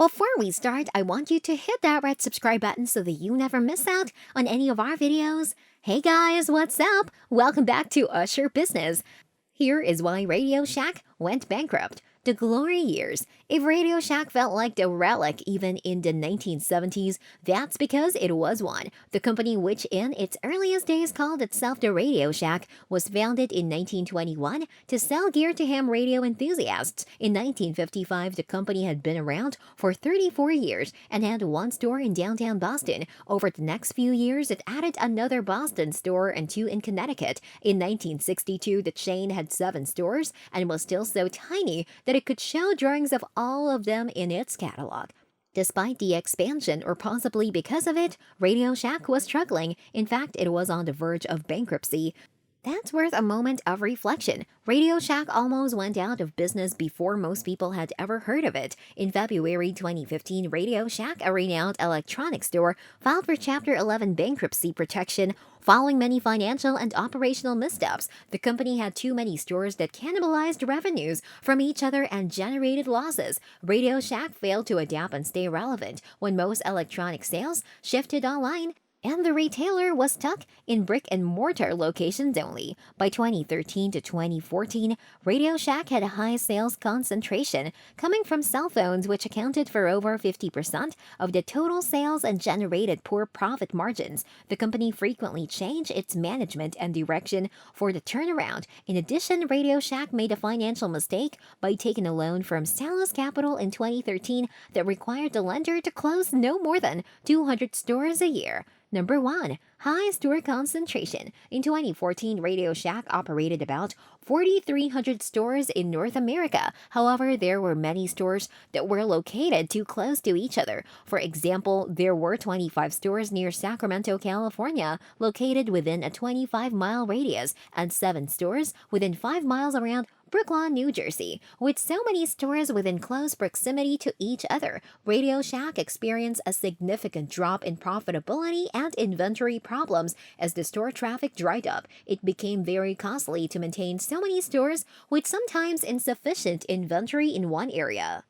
Before we start, I want you to hit that red subscribe button so that you never miss out on any of our videos. Hey guys, what's up? Welcome back to Usher Business. Here is why Radio Shack went bankrupt. The glory years. If Radio Shack felt like a relic even in the 1970s, that's because it was one. The company, which in its earliest days called itself the Radio Shack, was founded in 1921 to sell gear to ham radio enthusiasts. In 1955, the company had been around for 34 years and had one store in downtown Boston. Over the next few years, it added another Boston store and two in Connecticut. In 1962, the chain had 7 stores and was still so tiny that it could show drawings of all of them in its catalog. Despite the expansion, or possibly because of it, Radio Shack was struggling. In fact, it was on the verge of bankruptcy. That's worth a moment of reflection. Radio Shack almost went out of business before most people had ever heard of it. In February 2015, Radio Shack, a renowned electronics store, filed for Chapter 11 bankruptcy protection. Following many financial and operational missteps, the company had too many stores that cannibalized revenues from each other and generated losses. Radio Shack failed to adapt and stay relevant when most electronic sales shifted online, and the retailer was stuck in brick-and-mortar locations only. By 2013 to 2014, Radio Shack had a high sales concentration, coming from cell phones, which accounted for over 50% of the total sales and generated poor profit margins. The company frequently changed its management and direction for the turnaround. In addition, Radio Shack made a financial mistake by taking a loan from Salus Capital in 2013 that required the lender to close no more than 200 stores a year. Number 1. High store concentration. In 2014, Radio Shack operated about 4,300 stores in North America. However, there were many stores that were located too close to each other. For example, there were 25 stores near Sacramento, California, located within a 25-mile radius, and 7 stores within 5 miles around Brooklyn, New Jersey. With so many stores within close proximity to each other, Radio Shack experienced a significant drop in profitability and inventory problems as the store traffic dried up. It became very costly to maintain so many stores with sometimes insufficient inventory in one area.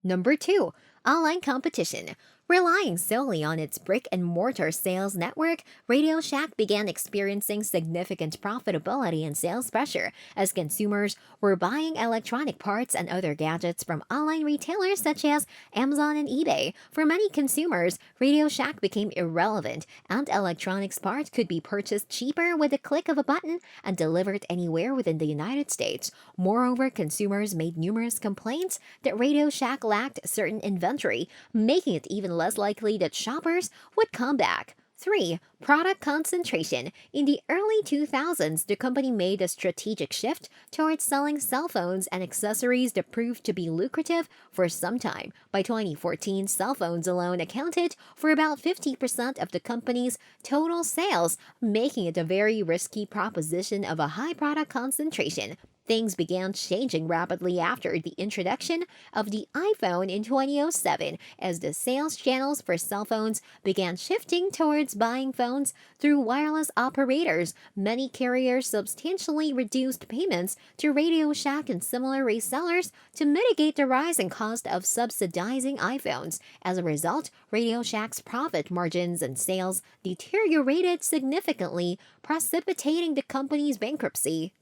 Number 2. Online competition. Relying solely on its brick-and-mortar sales network, Radio Shack began experiencing significant profitability and sales pressure as consumers were buying electronic parts and other gadgets from online retailers such as Amazon and eBay. For many consumers, Radio Shack became irrelevant, and electronics parts could be purchased cheaper with a click of a button and delivered anywhere within the United States. Moreover, consumers made numerous complaints that Radio Shack lacked certain inventory, making it even less likely that shoppers would come back. 3. Product concentration. In the early 2000s, the company made a strategic shift towards selling cell phones and accessories that proved to be lucrative for some time. By 2014, cell phones alone accounted for about 50% of the company's total sales, making it a very risky proposition of a high product concentration. Things began changing rapidly after the introduction of the iPhone in 2007, as the sales channels for cell phones began shifting towards buying phones through wireless operators. Many carriers substantially reduced payments to Radio Shack and similar resellers to mitigate the rising cost of subsidizing iPhones. As a result, Radio Shack's profit margins and sales deteriorated significantly, precipitating the company's bankruptcy.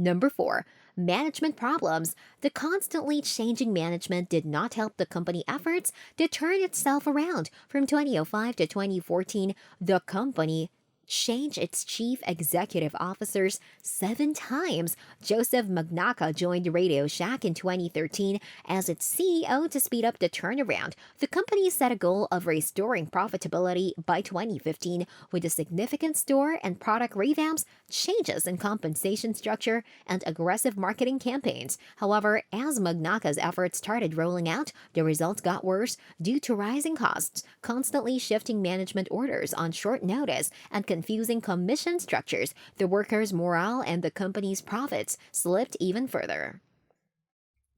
Number 4. Management problems. The constantly changing management did not help the company efforts to turn itself around. From 2005 to 2014, the company changed its chief executive officers 7 times. Joseph Magnacca joined Radio Shack in 2013 as its CEO to speed up the turnaround. The company set a goal of restoring profitability by 2015 with a significant store and product revamps, changes in compensation structure, and aggressive marketing campaigns. However, as Magnacca's efforts started rolling out, the results got worse due to rising costs, constantly shifting management orders on short notice, and confusing commission structures. The workers' morale and the company's profits slipped even further.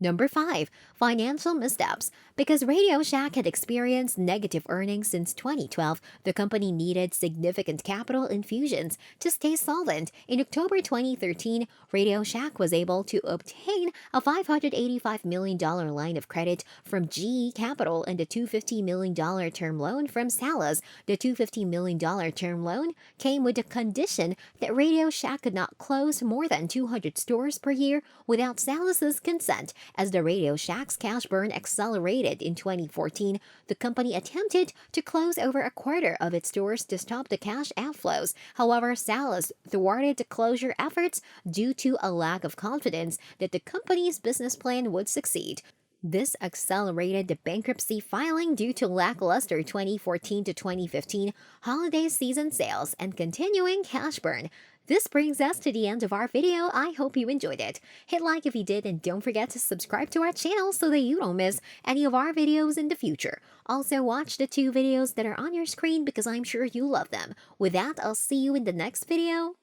Number 5. Financial missteps. Because Radio Shack had experienced negative earnings since 2012, the company needed significant capital infusions to stay solvent. In October 2013, Radio Shack was able to obtain a $585 million line of credit from GE Capital and a $250 million term loan from Salas. The $250 million term loan came with the condition that Radio Shack could not close more than 200 stores per year without Salas's consent. As the Radio Shack's cash burn accelerated in 2014, the company attempted to close over a quarter of its stores to stop the cash outflows. However, Salas thwarted the closure efforts due to a lack of confidence that the company's business plan would succeed. This accelerated the bankruptcy filing due to lackluster 2014 to 2015 holiday season sales and continuing cash burn. This brings us to the end of our video. I hope you enjoyed it. Hit like if you did, and don't forget to subscribe to our channel so that you don't miss any of our videos in the future. Also, watch the 2 videos that are on your screen because I'm sure you love them. With that, I'll see you in the next video.